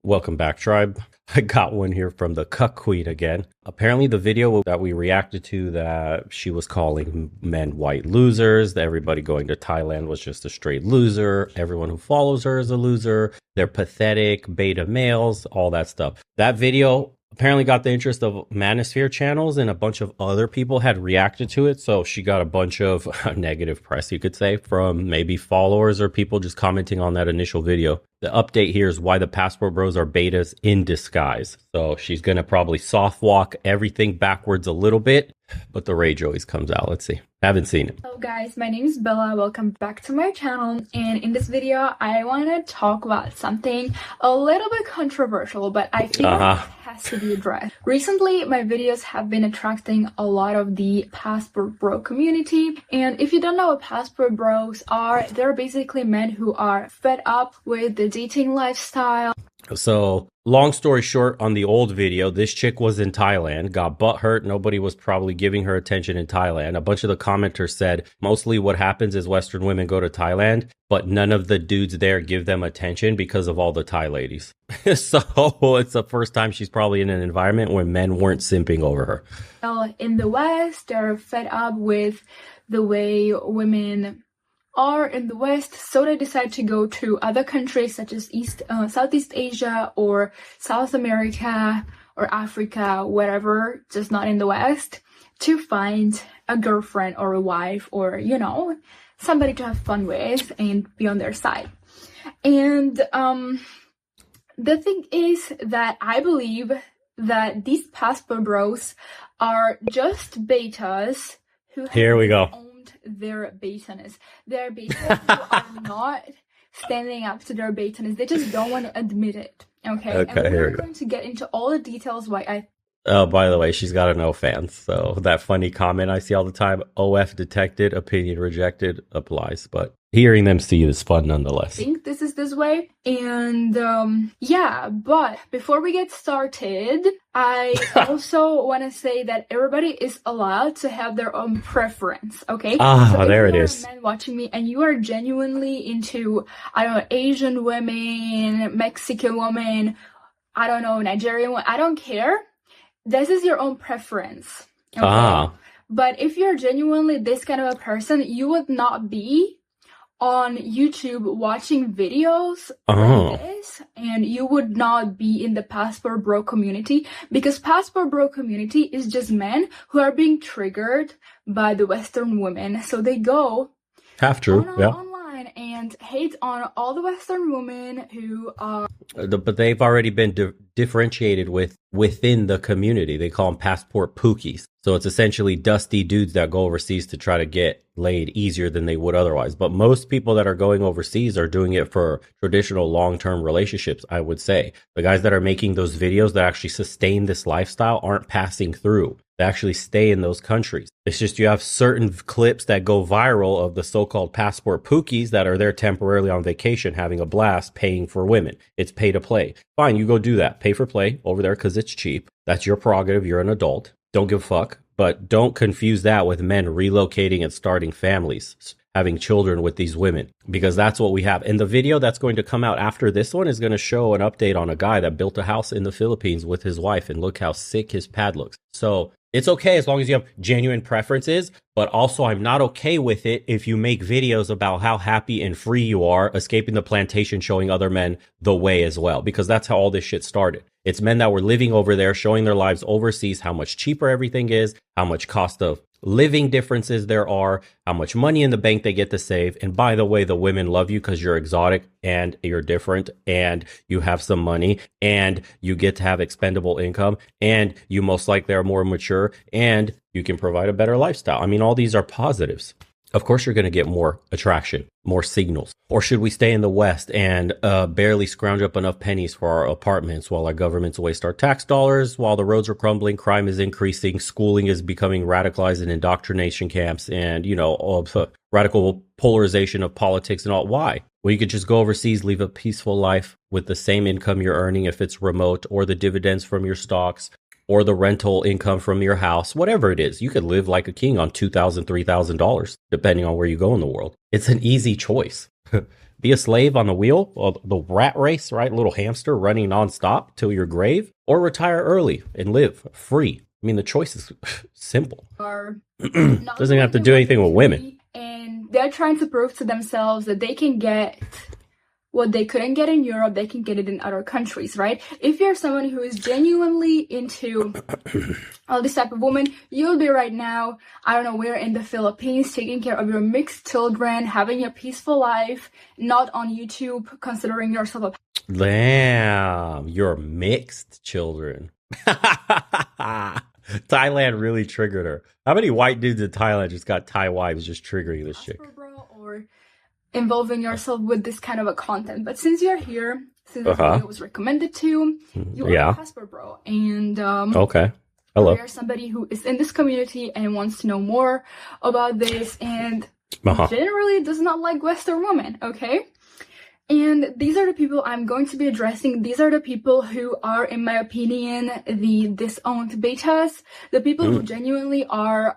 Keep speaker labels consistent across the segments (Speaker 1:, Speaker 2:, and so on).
Speaker 1: Welcome back, tribe. I got one here from the Cuck Queen again. Apparently, the video that we reacted to that she was calling men white losers, that everybody going to Thailand was just a straight loser, everyone who follows her is a loser, they're pathetic, beta males, all that stuff. That video apparently got the interest of manosphere channels, and a bunch of other people had reacted to it, so she got a bunch of negative press, you could say, from maybe followers or people just commenting on that initial video. The update here is why the passport bros are betas in disguise. So she's gonna probably soft walk everything backwards a little bit, but the rage always comes out. Let's see. Haven't seen it.
Speaker 2: Hello guys, my name is Bella. Welcome back to my channel, and in this video I want to talk about something a little bit controversial, but I think it has to be addressed. Recently my videos have been attracting a lot of the passport bro community, and if you don't know what passport bros are, they're basically men who are fed up with the dating lifestyle.
Speaker 1: So, long story short, on the old video, this chick was in Thailand, got butthurt. Nobody was probably giving her attention in Thailand. A bunch of the commenters said mostly what happens is Western women go to Thailand, but none of the dudes there give them attention because of all the Thai ladies. So it's the first time she's probably in an environment where men weren't simping over her.
Speaker 2: Well, in the West, they're fed up with the way women are in the West, so they decide to go to other countries such as Southeast Asia or South America or Africa, wherever, just not in the West, to find a girlfriend or a wife or, you know, somebody to have fun with and be on their side. And the thing is that I believe that these passport bros are just betas who have
Speaker 1: Here we go.
Speaker 2: Their betaness. Their betas who are not standing up to their betaness. They just don't want to admit it. Okay, and we're going to get into all the details why I...
Speaker 1: Oh, by the way, she's got a no fans. So that funny comment I see all the time, OF detected, opinion rejected, applies. But hearing them see is fun nonetheless.
Speaker 2: I think this is this way. And yeah, but before we get started, I also want to say that everybody is allowed to have their own preference, okay?
Speaker 1: So there it is.
Speaker 2: If you're a man watching me and you are genuinely into, I don't know, Asian women, Mexican women, I don't know, Nigerian women, I don't care. This is your own preference, okay? But if you're genuinely this kind of a person, you would not be on YouTube watching videos like this, and you would not be in the passport bro community, because passport bro community is just men who are being triggered by the Western women, so they go online and hate on all the Western women who are...
Speaker 1: But they've already been differentiated within the community. They call them passport Pookies. So it's essentially dusty dudes that go overseas to try to get laid easier than they would otherwise. But most people that are going overseas are doing it for traditional long-term relationships, I would say. The guys that are making those videos that actually sustain this lifestyle aren't passing through. They actually stay in those countries. It's just you have certain clips that go viral of the so-called passport Pookies that are there temporarily on vacation, having a blast, paying for women. It's pay to play. Fine, you go do that. Pay for play over there because it's cheap. That's your prerogative. You're an adult. Don't give a fuck. But don't confuse that with men relocating and starting families, having children with these women, because that's what we have. And the video that's going to come out after this one is going to show an update on a guy that built a house in the Philippines with his wife, and look how sick his pad looks. So it's okay as long as you have genuine preferences, but also I'm not okay with it if you make videos about how happy and free you are, escaping the plantation, showing other men the way as well, because that's how all this shit started. It's men that were living over there, showing their lives overseas, how much cheaper everything is, how much cost of living differences there are, how much money in the bank they get to save. And by the way, the women love you because you're exotic and you're different and you have some money and you get to have expendable income and you most likely are more mature and you can provide a better lifestyle. I mean, all these are positives. Of course, you're going to get more attraction, more signals. Or should we stay in the West and barely scrounge up enough pennies for our apartments while our governments waste our tax dollars, while the roads are crumbling, crime is increasing, schooling is becoming radicalized in indoctrination camps, and, you know, radical polarization of politics and all? Why? Well, you could just go overseas, live a peaceful life with the same income you're earning if it's remote, or the dividends from your stocks, or the rental income from your house, whatever it is. You could live like a king on $2,000, $3,000, depending on where you go in the world. It's an easy choice. Be a slave on the wheel, the rat race, right? Little hamster running nonstop till your grave, or retire early and live free. I mean, the choice is simple. Doesn't even have to do anything with women.
Speaker 2: And they're trying to prove to themselves that they can get what they couldn't get in Europe, they can get it in other countries, right? If you're someone who is genuinely into all this type of woman, you'll be right now, I don't know, where in the Philippines, taking care of your mixed children, having a peaceful life, not on YouTube, considering yourself a...
Speaker 1: Damn, your mixed children. Thailand really triggered her. How many white dudes in Thailand just got Thai wives just triggering this chick?
Speaker 2: Or involving yourself with this kind of a content. But since you're here, since this video was recommended to you, are a Casper bro. And
Speaker 1: okay. Hello.
Speaker 2: You're somebody who is in this community and wants to know more about this and generally does not like Western women, okay? And these are the people I'm going to be addressing. These are the people who are, in my opinion, the disowned betas, the people who genuinely are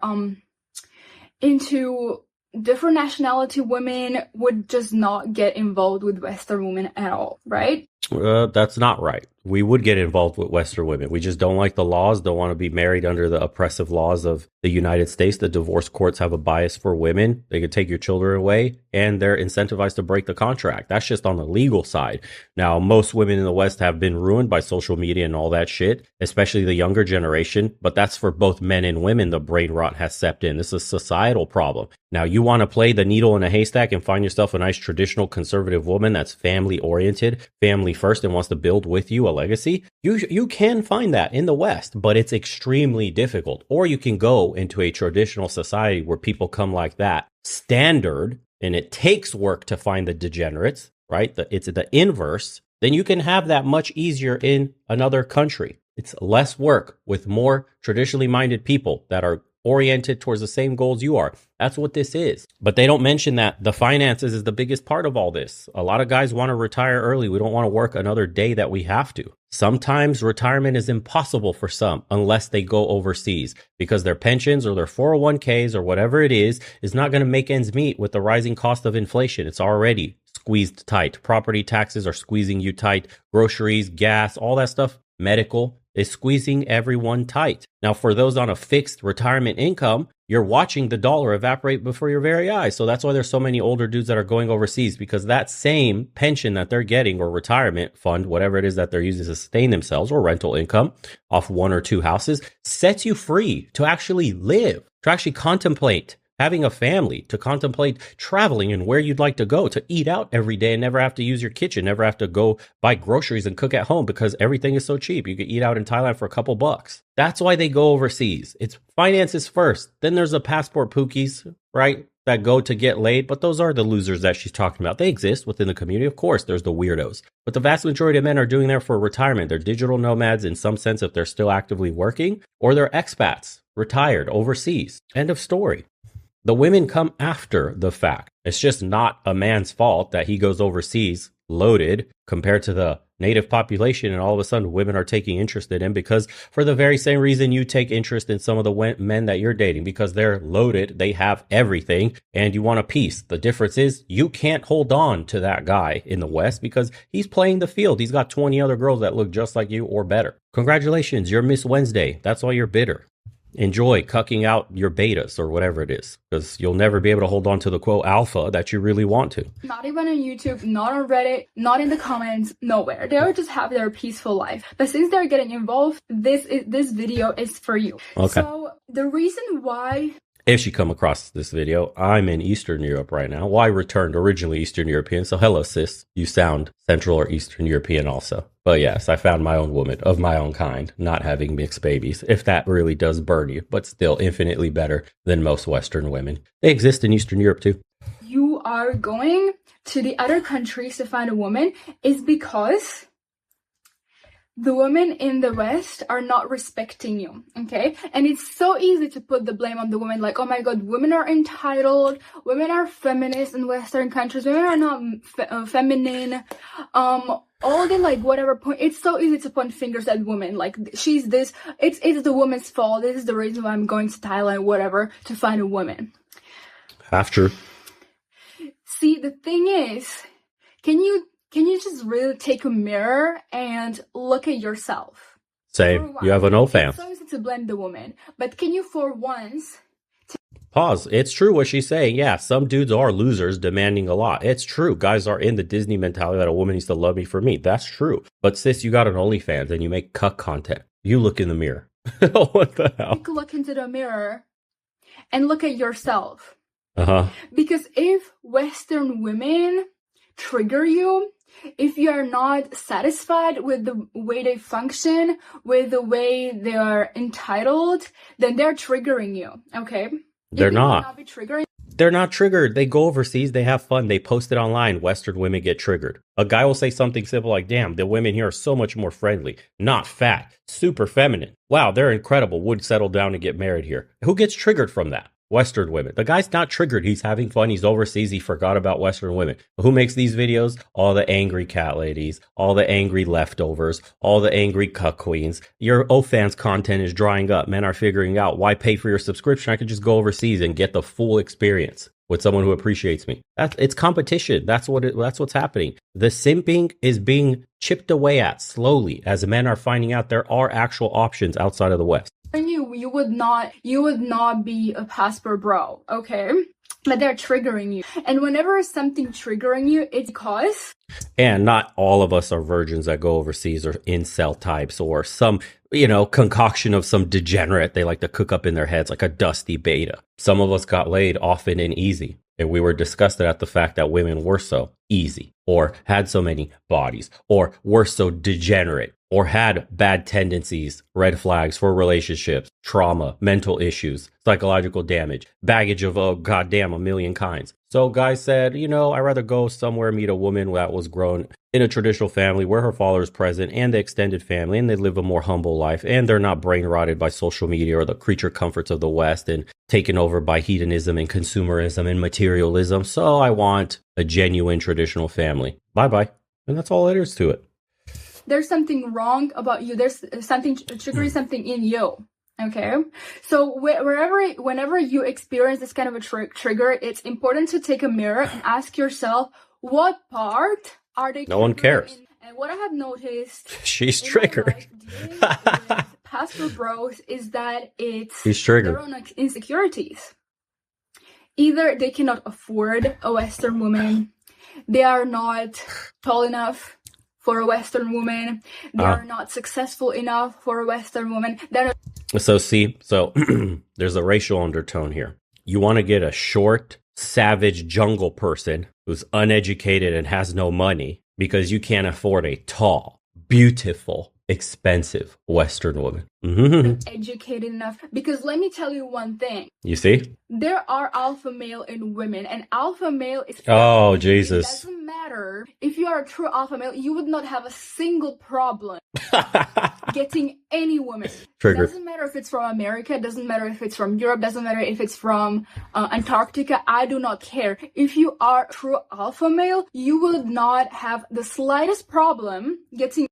Speaker 2: into different nationality women, would just not get involved with Western women at all, right?
Speaker 1: That's not right. We would get involved with Western women. We just don't like the laws, don't want to be married under the oppressive laws of the United States. The divorce courts have a bias for women. They could take your children away, and they're incentivized to break the contract. That's just on the legal side. Now, most women in the West have been ruined by social media and all that shit, especially the younger generation. But that's for both men and women. The brain rot has seeped in. This is a societal problem. Now, you want to play the needle in a haystack and find yourself a nice traditional conservative woman that's family oriented, family first, and wants to build with you a legacy. You can find that in the West, but it's extremely difficult. Or you can go into a traditional society where people come like that standard, and it takes work to find the degenerates, right? It's the inverse. Then you can have that much easier in another country. It's less work with more traditionally minded people that are oriented towards the same goals you are. That's what this is. But they don't mention that the finances is the biggest part of all this. A lot of guys want to retire early. We don't want to work another day that we have to. Sometimes retirement is impossible for some unless they go overseas, because their pensions or their 401ks or whatever it is not going to make ends meet with the rising cost of inflation. It's already squeezed tight. Property taxes are squeezing you tight. Groceries, gas, all that stuff, medical is squeezing everyone tight. Now, for those on a fixed retirement income, you're watching the dollar evaporate before your very eyes. So that's why there's so many older dudes that are going overseas, because that same pension that they're getting, or retirement fund, whatever it is that they're using to sustain themselves, or rental income off one or two houses, sets you free to actually live, to actually contemplate having a family, to contemplate traveling and where you'd like to go, to eat out every day and never have to use your kitchen, never have to go buy groceries and cook at home because everything is so cheap. You could eat out in Thailand for a couple bucks. That's why they go overseas. It's finances first. Then there's the passport pookies, right, that go to get laid. But those are the losers that she's talking about. They exist within the community. Of course, there's the weirdos. But the vast majority of men are doing there for retirement. They're digital nomads in some sense if they're still actively working, or they're expats, retired overseas. End of story. The women come after the fact. It's just not a man's fault that he goes overseas loaded compared to the native population, and all of a sudden women are taking interest in him, because for the very same reason you take interest in some of the men that you're dating, because they're loaded, they have everything, and you want a piece. The difference is you can't hold on to that guy in the West because he's playing the field. He's got 20 other girls that look just like you or better. Congratulations, you're Miss Wednesday. That's why you're bitter. Enjoy cucking out your betas or whatever it is, because you'll never be able to hold on to the quote alpha that you really want to.
Speaker 2: Not even on YouTube, not on Reddit, not in the comments, nowhere. They'll just have their peaceful life. But since they're getting involved, this video is for you. Okay. So the reason why,
Speaker 1: if you come across this video, I'm in Eastern Europe right now. Well, I returned originally Eastern European. So hello, sis. You sound Central or Eastern European also. But yes, I found my own woman of my own kind, not having mixed babies, if that really does burn you, but still infinitely better than most Western women. They exist in Eastern Europe too.
Speaker 2: You are going to the other countries to find a woman is because the women in the West are not respecting you, okay? And it's so easy to put the blame on the women, like, oh my God, women are entitled, women are feminist in Western countries, women are not feminine, all the, like, whatever point. It's so easy to point fingers at women, like, she's this, it's the woman's fault, this is the reason why I'm going to Thailand, whatever, to find a woman.
Speaker 1: Half true.
Speaker 2: See, the thing is, Can you just really take a mirror and look at yourself?
Speaker 1: Say, you have an OnlyFans.
Speaker 2: It's so easy to blame the woman, but can you for once...
Speaker 1: Pause. It's true what she's saying. Yeah, some dudes are losers demanding a lot. It's true. Guys are in the Disney mentality that a woman needs to love me for me. That's true. But sis, you got an OnlyFans and you make cuck content. You look in the mirror. What the hell?
Speaker 2: Look into the mirror and look at yourself.
Speaker 1: Uh-huh.
Speaker 2: Because if Western women trigger you, if you are not satisfied with the way they function, with the way they are entitled, then they're triggering you, okay?
Speaker 1: They're not. They're not triggered. They go overseas. They have fun. They post it online. Western women get triggered. A guy will say something simple like, damn, the women here are so much more friendly, not fat, super feminine. Wow, they're incredible. Would settle down and get married here. Who gets triggered from that? Western women. The guy's not triggered. He's having fun. He's overseas. He forgot about Western women. Who makes these videos? All the angry cat ladies, all the angry leftovers, all the angry cuck queens. Your OnlyFans content is drying up. Men are figuring out, why pay for your subscription? I could just go overseas and get the full experience with someone who appreciates me. It's competition. That's what's happening. The simping is being chipped away at slowly as men are finding out there are actual options outside of the West.
Speaker 2: You would not be a passport bro, okay? But they're triggering you. And whenever something triggering you, it's because...
Speaker 1: And not all of us are virgins that go overseas or incel types or some, concoction of some degenerate they like to cook up in their heads like a dusty beta. Some of us got laid often and easy. And we were disgusted at the fact that women were so easy or had so many bodies or were so degenerate or had bad tendencies, red flags for relationships, trauma, mental issues, psychological damage, baggage of, oh, goddamn, a million kinds. So guys said, I'd rather go somewhere meet a woman that was grown in a traditional family where her father is present and the extended family, and they live a more humble life, and they're not brain rotted by social media or the creature comforts of the West and taken over by hedonism and consumerism and materialism. So I want a genuine traditional family. Bye-bye. And that's all there is to it.
Speaker 2: There's something wrong about you. There's something triggering something in you. Okay, so whenever you experience this kind of a trigger, it's important to take a mirror and ask yourself, what part are they?
Speaker 1: No one cares.
Speaker 2: And what I have noticed,
Speaker 1: she's triggered.
Speaker 2: Pastor bros is that
Speaker 1: he's triggered.
Speaker 2: Their own insecurities. Either they cannot afford a Western woman, they are not tall enough for a Western woman, they are not successful enough for a Western woman.
Speaker 1: So there's a racial undertone here. You want to get a short, savage jungle person who's uneducated and has no money because you can't afford a tall, beautiful, expensive Western woman.
Speaker 2: Educated enough. Because let me tell you one thing.
Speaker 1: You see?
Speaker 2: There are alpha male in women, and alpha male is...
Speaker 1: Oh, Jesus.
Speaker 2: It doesn't matter. If you are a true alpha male, you would not have a single problem getting any woman.
Speaker 1: Triggered.
Speaker 2: It doesn't matter if it's from America, it doesn't matter if it's from Europe, doesn't matter if it's from Antarctica, I do not care. If you are a true alpha male, you would not have the slightest problem getting...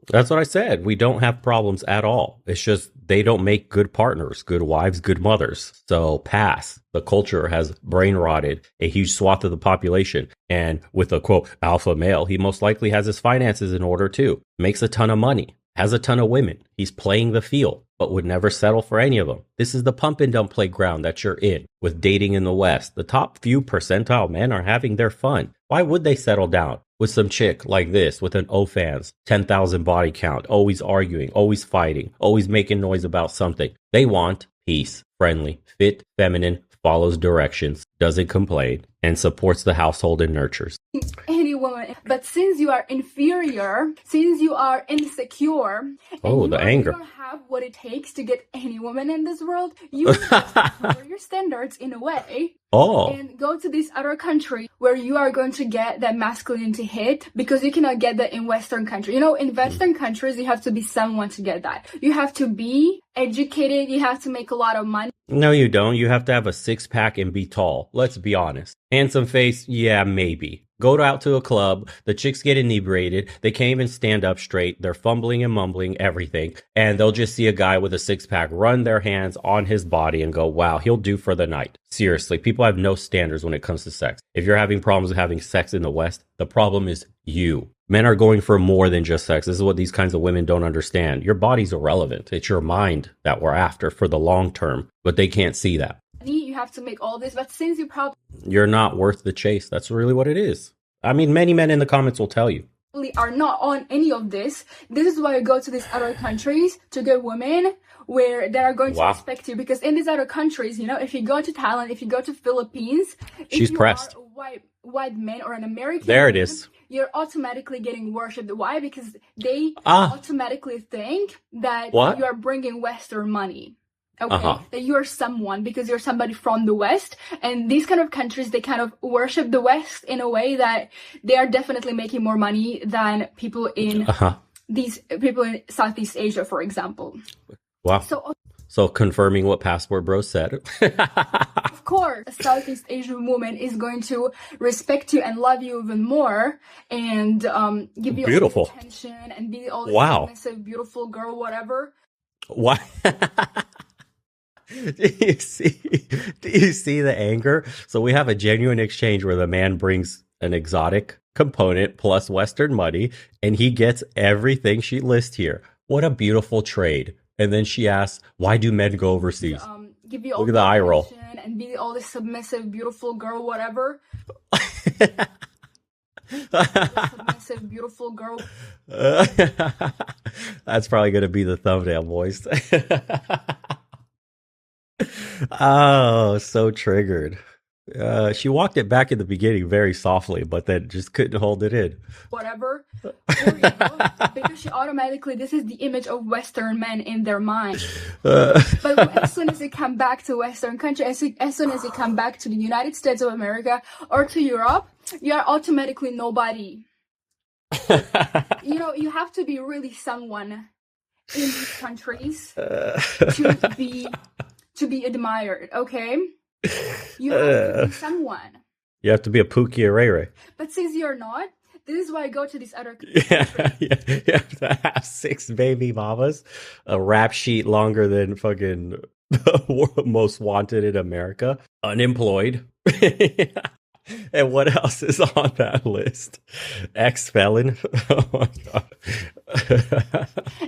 Speaker 1: That's what I said. We don't have problems at all. It's just they don't make good partners, good wives, good mothers. So pass. The culture has brain rotted a huge swath of the population. And with a quote, alpha male, he most likely has his finances in order too. Makes a ton of money. Has a ton of women. He's playing the field, but would never settle for any of them. This is the pump and dump playground that you're in with dating in the West. The top few percentile men are having their fun. Why would they settle down with some chick like this with an OnlyFans, 10,000 body count, always arguing, always fighting, always making noise about something? They want peace, friendly, fit, feminine, follows directions, doesn't complain, and supports the household and nurtures.
Speaker 2: Any woman. But since you are inferior, since you are insecure, and
Speaker 1: the anger.
Speaker 2: You don't have what it takes to get any woman in this world, you lower your standards in a way. And go to this other country where you are going to get that masculinity hit because you cannot get that in Western countries. In Western countries, you have to be someone to get that. You have to be educated. You have to make a lot of money.
Speaker 1: No, you don't. You have to have a six-pack and be tall. Let's be honest. Handsome face, yeah, maybe. Go out to a club, the chicks get inebriated, they can't even stand up straight, they're fumbling and mumbling everything, and they'll just see a guy with a six-pack run their hands on his body and go, wow, he'll do for the night. Seriously, people people have no standards when it comes to sex. If you're having problems with having sex in the West, the problem is you. Men are going for more than just sex. This is what these kinds of women don't understand. Your body's irrelevant. It's your mind that we're after for the long term, but they can't see that.
Speaker 2: You have to make all this, but since
Speaker 1: you're not worth the chase. That's really what it is. I mean, many men in the comments will tell you.
Speaker 2: Are not on any of this. This is why I go to these other countries to get women where they are going to respect you, because in these other countries, you know, if you go to Thailand, if you go to Philippines,
Speaker 1: she's pressed.
Speaker 2: Are a white man or an American,
Speaker 1: there it is.
Speaker 2: You're automatically getting worshipped. Why? Because they automatically think that you are bringing Western money. Okay, that you're someone because you're somebody from the West, and these kind of countries, they kind of worship the West in a way that they are definitely making more money than people in these people in Southeast Asia, for example.
Speaker 1: Wow. So confirming what Passport Bro said.
Speaker 2: Of course, a Southeast Asian woman is going to respect you and love you even more, and give you all the attention and be all this submissive, beautiful girl, whatever.
Speaker 1: What? Do you see the anger? So we have a genuine exchange where the man brings an exotic component plus Western money, and he gets everything she lists here. What a beautiful trade. And then she asks, why do men go overseas?
Speaker 2: Give you all
Speaker 1: Look at the eye roll.
Speaker 2: And be all this submissive, beautiful girl, whatever. Submissive, beautiful girl.
Speaker 1: That's probably going to be the thumbnail, boys. Oh, so triggered. She walked it back in the beginning very softly, but then just couldn't hold it in.
Speaker 2: Whatever. Because she automatically, this is the image of Western men in their mind. But as soon as you come back to Western country, as soon as you come back to the United States of America or to Europe, you are automatically nobody. You know, you have to be really someone in these countries to be admired, okay? You have to be someone.
Speaker 1: You have to be a Pookie or Ray Ray.
Speaker 2: But since you're not, this is why I go to these other countries.
Speaker 1: You have to have 6 baby mamas, a rap sheet longer than fucking most wanted in America, unemployed. And what else is on that list? Ex-felon. Oh my God.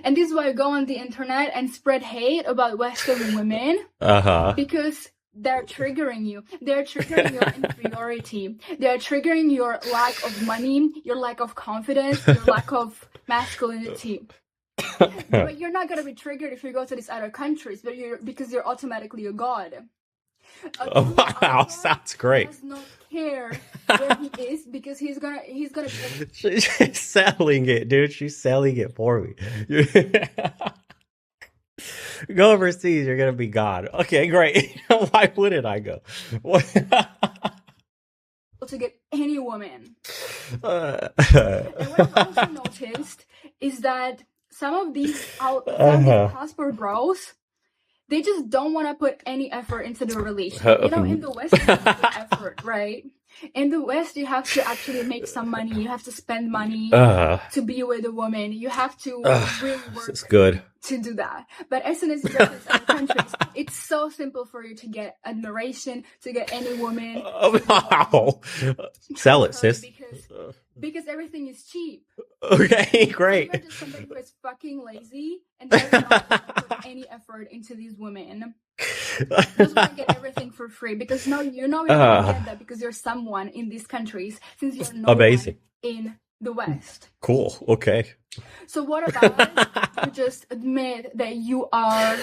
Speaker 2: And this is why I go on the internet and spread hate about Western women. Because they're triggering you. They're triggering your inferiority. They're triggering your lack of money, your lack of confidence, your lack of masculinity. But you're not going to be triggered if you go to these other countries, because you're automatically a god.
Speaker 1: Wow, sounds great.
Speaker 2: Does not care where he is, because he's gonna
Speaker 1: She's selling it, dude. She's selling it for me. Go overseas, you're gonna be God. Okay, great. Why wouldn't I go?
Speaker 2: To get any woman. And what I've also noticed is that some of these passport bros, they just don't want to put any effort into the relationship. You know, in the West, you have to put effort, right? In the West, you have to actually make some money. You have to spend money to be with a woman. You have to really work to do that. But as soon as you go to other countries, it's so simple for you to get admiration, to get any woman.
Speaker 1: Wow. Sell it, sis.
Speaker 2: Because everything is cheap.
Speaker 1: Okay, great.
Speaker 2: You're just somebody who is fucking lazy and does not put any effort into these women. Just want to get everything for free, because you're not going to get that because you're someone in these countries, since you're no one in the West.
Speaker 1: Cool. Okay.
Speaker 2: So what about you just admit that you are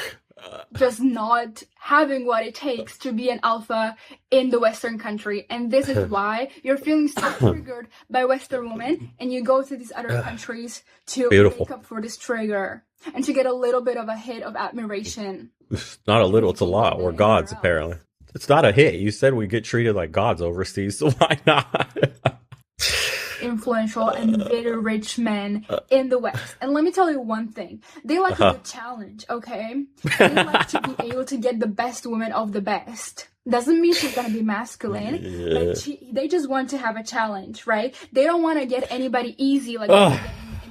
Speaker 2: just not having what it takes to be an alpha in the Western country, and this is why you're feeling so triggered by Western women, and you go to these other countries to make up for this trigger and to get a little bit of a hit of admiration.
Speaker 1: It's not a little, it's a lot. We're gods, apparently. It's not a hit. You said we get treated like gods overseas, so why not?
Speaker 2: Influential and very rich men in the West. And let me tell you one thing. They like a good challenge, okay? They like to be able to get the best woman of the best. Doesn't mean she's gonna be masculine, but they just want to have a challenge, right? They don't want to get anybody easy, like in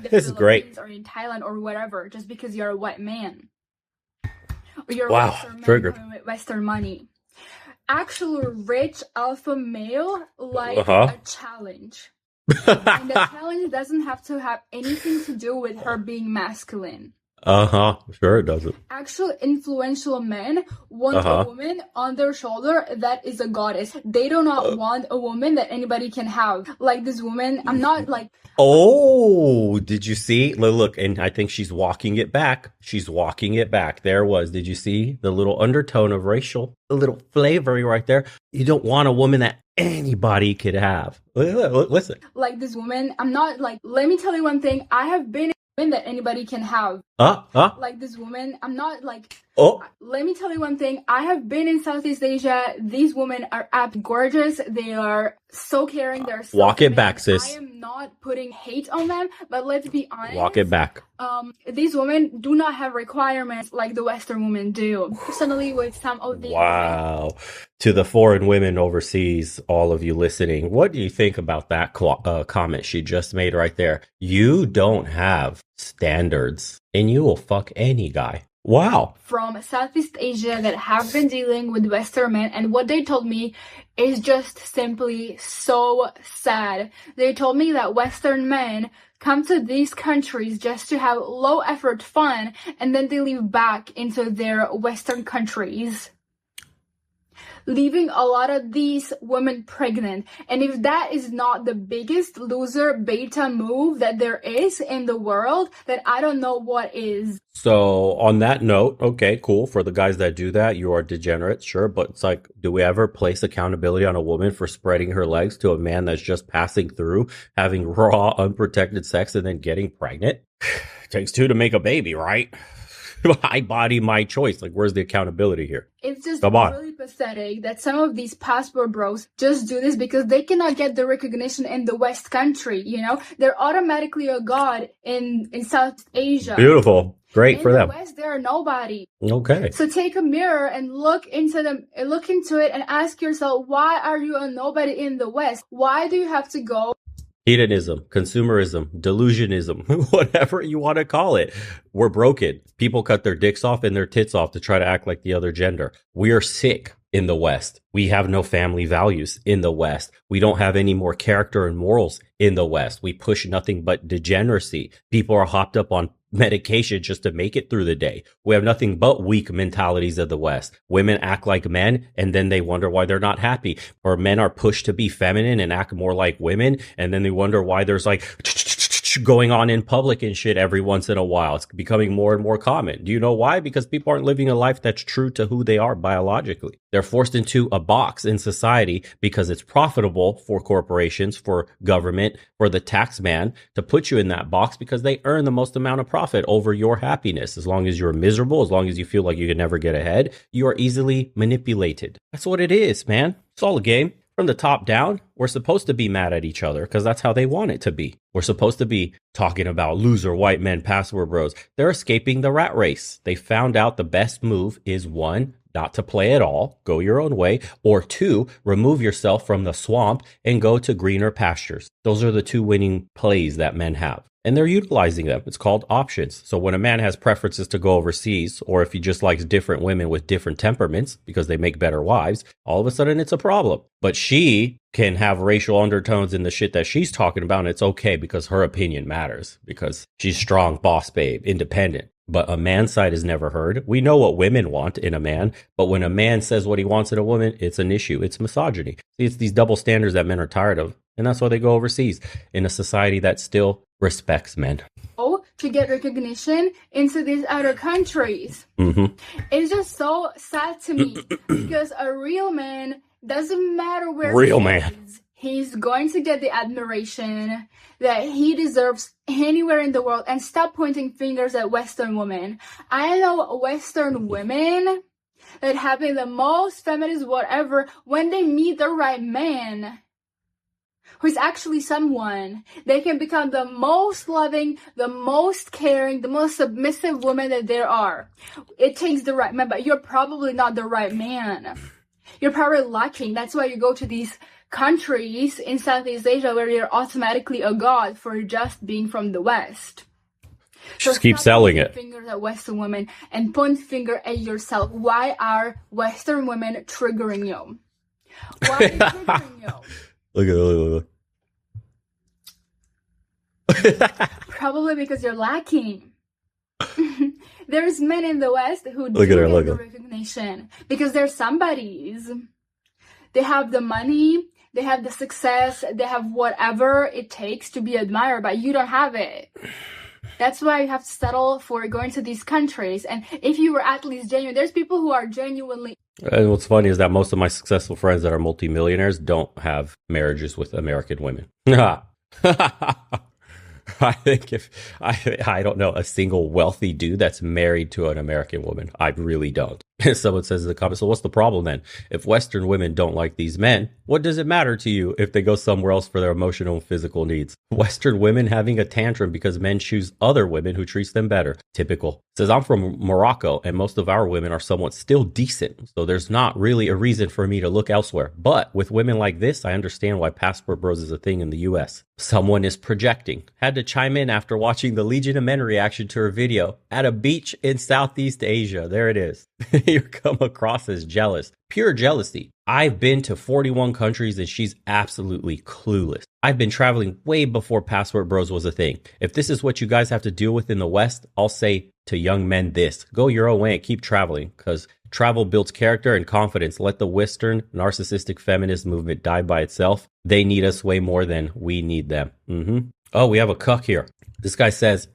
Speaker 2: the Philippines or in Thailand or whatever, just because you're a white man. Or you're a Western man with Western money. actual rich alpha male like
Speaker 1: Uh-huh.
Speaker 2: a challenge. And the challenge doesn't have to have anything to do with her being masculine.
Speaker 1: Uh-huh. Sure it doesn't.
Speaker 2: Actual influential men want a
Speaker 1: Uh-huh.
Speaker 2: woman on their shoulder that is a goddess. They do not want a woman that anybody can have. Like this woman, I'm not like...
Speaker 1: Oh, did you see? Look, and I think she's walking it back. She's walking it back. There was. Did you see the little undertone of racial, a little flavor right there? You don't want a woman that anybody could have. Listen.
Speaker 2: Like this woman, I'm not like... Let me tell you one thing. I have been a woman that anybody can have. Like this woman, I'm not like... Let me tell you one thing. I have been in Southeast Asia. These women are gorgeous. They are so caring. They're so
Speaker 1: walk it back, sis.
Speaker 2: I am not putting hate on them, but let's be honest.
Speaker 1: Walk it back.
Speaker 2: These women do not have requirements like the Western women do. Personally, with some of these
Speaker 1: wow. To the foreign women overseas, all of you listening, what do you think about that comment she just made right there? You don't have standards, and you will fuck any guy. Wow.
Speaker 2: From Southeast Asia that have been dealing with Western men, and what they told me is just simply so sad. They told me that Western men come to these countries just to have low effort fun, and then they leave back into their Western countries, leaving a lot of these women pregnant. And if that is not the biggest loser beta move that there is in the world, then I don't know what is.
Speaker 1: So on that note, okay, cool. For the guys that do that, you are degenerate, sure. But it's like, do we ever place accountability on a woman for spreading her legs to a man that's just passing through, having raw, unprotected sex and then getting pregnant? Takes two to make a baby, right? My body, my choice. Like, where's the accountability here?
Speaker 2: It's just really pathetic that some of these passport bros just do this because they cannot get the recognition in the West country, you know? They're automatically a god in South Asia.
Speaker 1: Beautiful. Great for them.
Speaker 2: In the West, they're nobody.
Speaker 1: Okay.
Speaker 2: So take a mirror and look into it and ask yourself, why are you a nobody in the West? Why do you have to go?
Speaker 1: Hedonism, consumerism, delusionism, whatever you want to call it. We're broken. People cut their dicks off and their tits off to try to act like the other gender. We are sick in the West. We have no family values in the West. We don't have any more character and morals in the West. We push nothing but degeneracy. People are hopped up on medication just to make it through the day. We have nothing but weak mentalities of the West. Women act like men and then they wonder why they're not happy. Or men are pushed to be feminine and act more like women. And then they wonder why there's like going on in public and shit every once in a while. It's becoming more and more common. Do you know why? Because people aren't living a life that's true to who they are biologically. They're forced into a box in society because it's profitable for corporations, for government, for the tax man to put you in that box because they earn the most amount of profit over your happiness. As long as you're miserable, as long as you feel like you can never get ahead, you are easily manipulated. That's what it is, man. It's all a game. From the top down, we're supposed to be mad at each other because that's how they want it to be. We're supposed to be talking about loser white men, password bros. They're escaping the rat race. They found out the best move is one, not to play at all, go your own way, or two, remove yourself from the swamp and go to greener pastures. Those are the two winning plays that men have. And they're utilizing them. It's called options. So when a man has preferences to go overseas, or if he just likes different women with different temperaments because they make better wives, all of a sudden it's a problem. But she can have racial undertones in the shit that she's talking about, and it's okay because her opinion matters, because she's strong, boss babe, independent. But a man's side is never heard. We know what women want in a man, but when a man says what he wants in a woman, it's an issue. It's misogyny. See, it's these double standards that men are tired of. And that's why they go overseas in a society that still respects men.
Speaker 2: To get recognition into these other countries.
Speaker 1: Mm-hmm.
Speaker 2: It's just so sad to me because a real man doesn't matter where he's going to get the admiration that he deserves anywhere in the world, and stop pointing fingers at Western women. I know Western women that have been the most feminist whatever when they meet the right man who's actually someone, they can become the most loving, the most caring, the most submissive woman that there are. It takes the right man, but you're probably not the right man. You're probably lacking. That's why you go to these countries in Southeast Asia where you're automatically a god for just being from the West. So
Speaker 1: Just keep
Speaker 2: stop
Speaker 1: selling
Speaker 2: pointing
Speaker 1: it.
Speaker 2: fingers at Western women and point finger at yourself. Why are Western women triggering you? Why are they triggering you?
Speaker 1: Look at it.
Speaker 2: Probably because you're lacking. There's men in the West who
Speaker 1: Look
Speaker 2: do
Speaker 1: at her,
Speaker 2: get
Speaker 1: look
Speaker 2: the
Speaker 1: at her.
Speaker 2: recognition because they're somebodies. They have the money, they have the success, they have whatever it takes to be admired, but you don't have it. That's why you have to settle for going to these countries. And if you were at least genuine, there's people who are genuinely.
Speaker 1: And what's funny is that most of my successful friends that are multimillionaires don't have marriages with American women. I think if I don't know a single wealthy dude that's married to an American woman. I really don't. Someone says in the comments, so what's the problem then? If Western women don't like these men, what does it matter to you if they go somewhere else for their emotional and physical needs? Western women having a tantrum because men choose other women who treats them better. Typical. Says, I'm from Morocco and most of our women are somewhat still decent. So there's not really a reason for me to look elsewhere. But with women like this, I understand why passport bros is a thing in the US. Someone is projecting. Had to chime in after watching the Legion of Men reaction to her video at a beach in Southeast Asia. There it is. You come across as jealous. Pure jealousy. I've been to 41 countries and she's absolutely clueless. I've been traveling way before Passport Bros was a thing. If this is what you guys have to deal with in the West, I'll say to young men this. Go your own way and keep traveling because travel builds character and confidence. Let the Western narcissistic feminist movement die by itself. They need us way more than we need them. Oh, we have a cuck here. This guy says,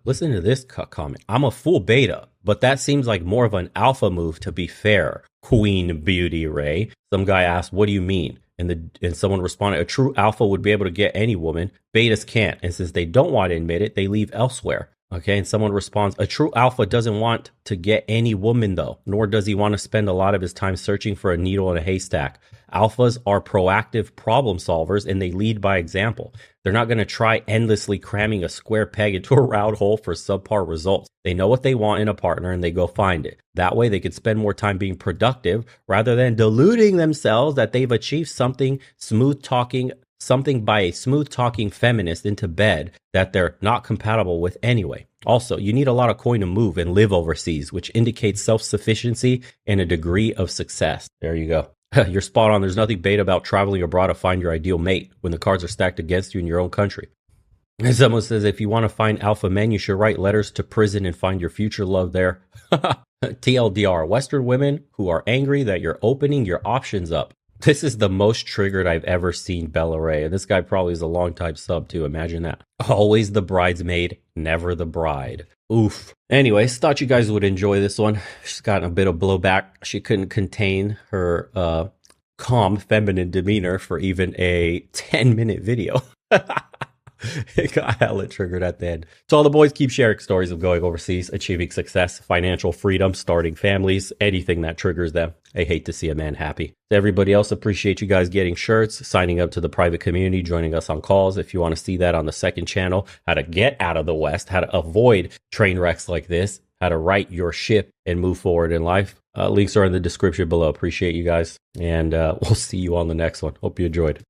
Speaker 1: listen to this cuck comment. I'm a full beta, but that seems like more of an alpha move to be fair. Queen Beauty Ray. Some guy asked, what do you mean? And someone responded, a true alpha would be able to get any woman. Betas can't. And since they don't want to admit it, they leave elsewhere. Okay. And someone responds, a true alpha doesn't want to get any woman though, nor does he want to spend a lot of his time searching for a needle in a haystack. Alphas are proactive problem solvers and they lead by example. They're not going to try endlessly cramming a square peg into a round hole for subpar results. They know what they want in a partner and they go find it. That way they can spend more time being productive rather than deluding themselves that they've achieved something by a smooth talking feminist into bed that they're not compatible with anyway. Also, you need a lot of coin to move and live overseas, which indicates self-sufficiency and a degree of success. There you go. You're spot on. There's nothing bait about traveling abroad to find your ideal mate when the cards are stacked against you in your own country. And someone says, if you want to find alpha men, you should write letters to prison and find your future love there. TLDR, Western women who are angry that you're opening your options up. This is the most triggered I've ever seen Bella Ray. And this guy probably is a long-time sub too. Imagine that. Always the bridesmaid, never the bride. Oof. Anyways, thought you guys would enjoy this one. She's gotten a bit of blowback. She couldn't contain her calm feminine demeanor for even a 10-minute video. It got hella triggered at the end. So all the boys keep sharing stories of going overseas, achieving success, financial freedom, starting families, anything that triggers them. I hate to see a man happy. To everybody else, appreciate you guys getting shirts, signing up to the private community, joining us on calls. If you want to see that on the second channel, how to get out of the West, how to avoid train wrecks like this, how to right your ship and move forward in life. Links are in the description below. Appreciate you guys. And we'll see you on the next one. Hope you enjoyed.